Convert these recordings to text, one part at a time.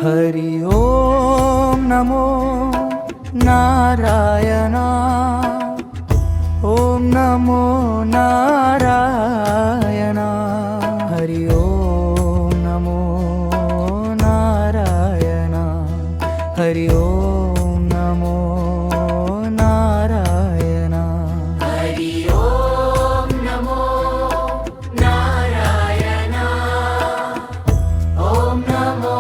Hari ओम नमो Narayan. ओम नमो Narayan. Hari ओम नमो Narayan. Hari ओम नमो Narayan. Hari ओम नमो Narayan. ओम नमो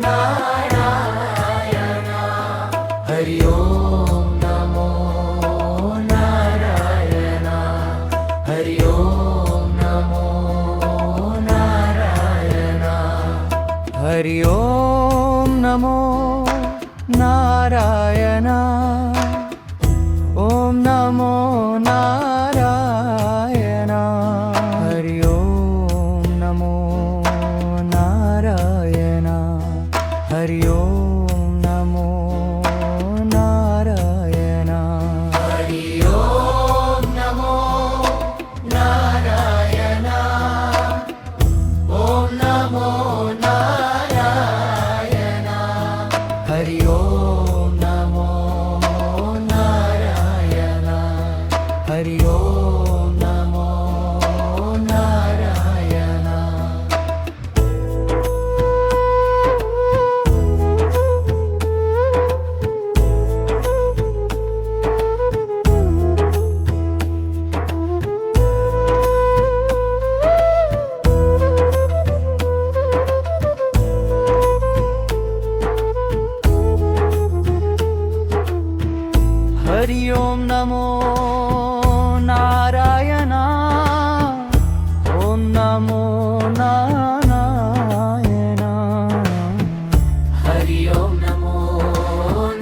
Narayan. Hari ओम नमो Narayan. Hari ओम नमो Narayan. Hari ओम नमो Narayan. ओम नमो Narayan. Hari ओम नमो Narayan. Hari ओम नमो Narayan. Hari ओम नमो Narayan. ओम नमो Narayan. Hari ओम नमो Narayan. Hari ओम नमो Narayan. Hari ओम नमो Narayan. ओम नमो Narayan. Hari ओम नमो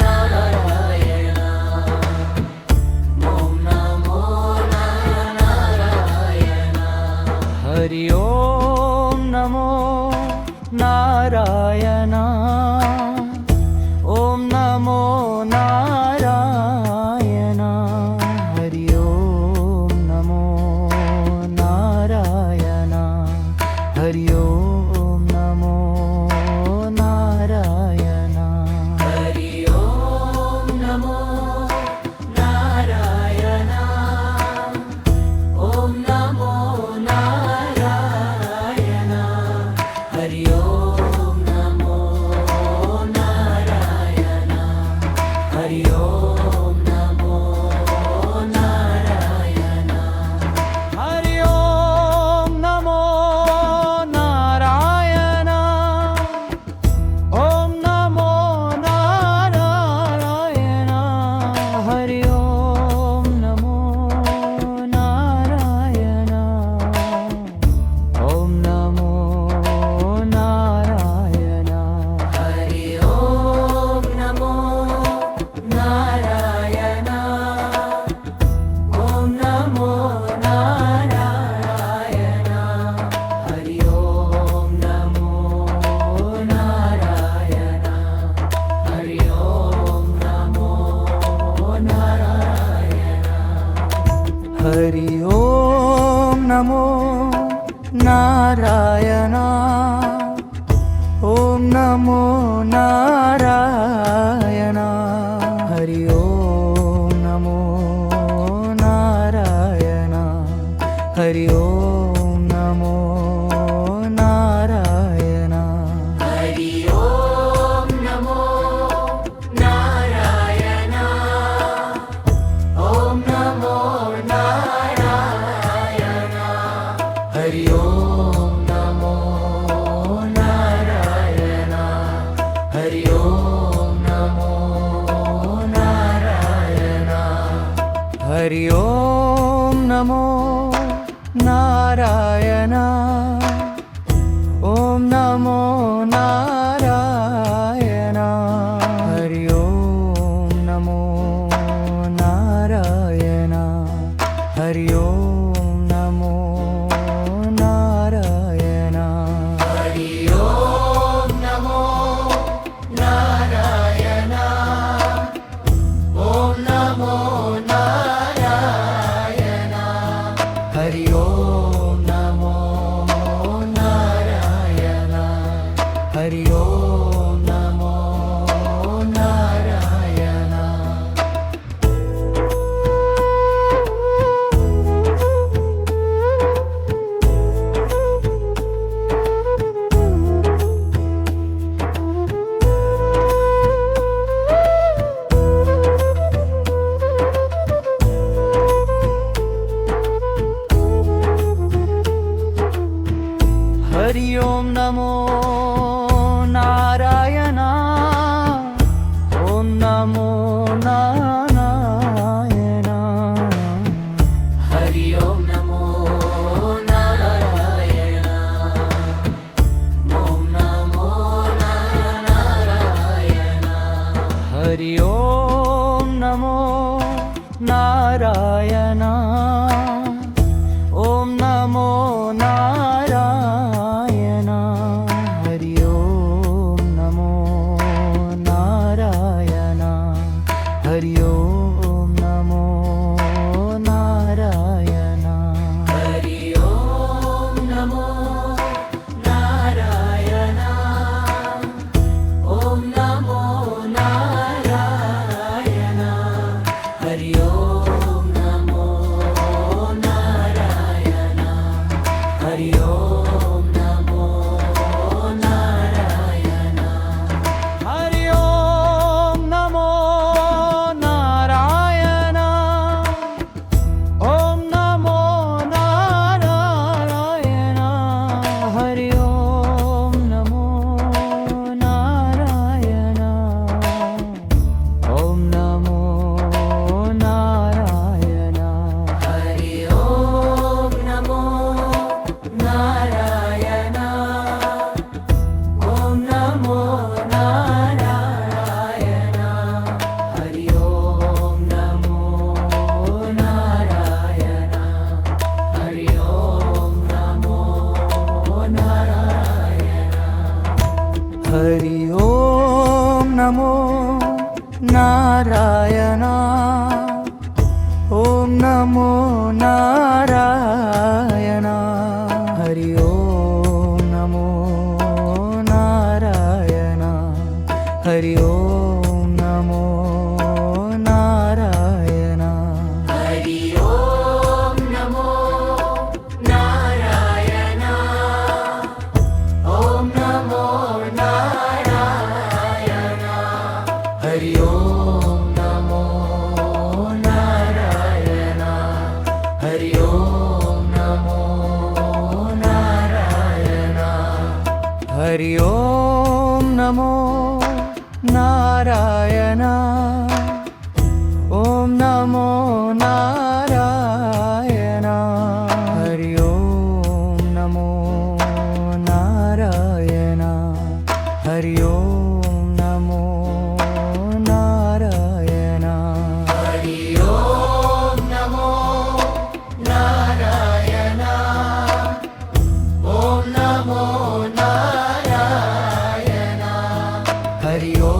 Narayan. ओम नमो Narayan. Hari ओम नमो Narayan. ओम नमो Narayan. Hari ओम नमो Narayan. Hari ओम नमो Narayan. Hari ओम नमो Narayan. ओम नमो Narayan. Hari ओम नमो Narayan. Hari ओम नमो Narayan. Hari ओम नमो Narayan. ओम नमो Narayan. Hari ओम नमो Narayan. ओम नमो Narayan. Hari ओम नमो Narayan. ओम नमो Narayan. Hari ओम नमो Narayan. Hari ओम नमो Narayan. Hari ओम नमो Narayan. ओम नमो Narayan. Hari ओम नमो Narayan. Hari ओम नमो Narayan. Hari ओम नमो Narayan. ओम नमो Narayan. Hari ओम नमो Narayan. Hari ओम नमो Narayan. Hari ओम नमो Narayan. ओम नमो Narayan. Hari ओम नमो Narayan. Hari ओम नमो Narayan. Hari ओम नमो Narayan. ओम नमो Narayan. Hari ओम नमो Narayan. Hari ओम नमो Hari ఓం నమో Narayana ఓం నమో Narayana Hari ఓం నమో Narayana Hari ఓం నమో Narayana Hari ఓం నమో Narayana ఓం నమో Narayana Hari ఓం నమో Narayana Hari ఓం నమో Narayana Hari ఓం నమో Narayana ఓం నమో Narayana Hari ఓం నమో Narayana ఓం నమో Narayana Hari ఓం నమో Narayana ఓం నమో Narayana Hari ఓం నమో Narayana Hari ఓం నమో Narayana Hari ఓం నమో Narayana ఓం నమో Narayana Hari ఓం నమో Narayana Hari ఓం నమో Narayana Hari ఓం నమో Narayana ఓం నమో Narayana Hari ఓం నమో Narayana Hari ఓం నమో Narayana Hari ఓం నమో Narayana ఓం నమో Narayana Hari ఓం నమో Narayana Hari ఓం నమో Narayana Hari ఓం నమో Narayana ఓం నమో Narayana Hari ఓం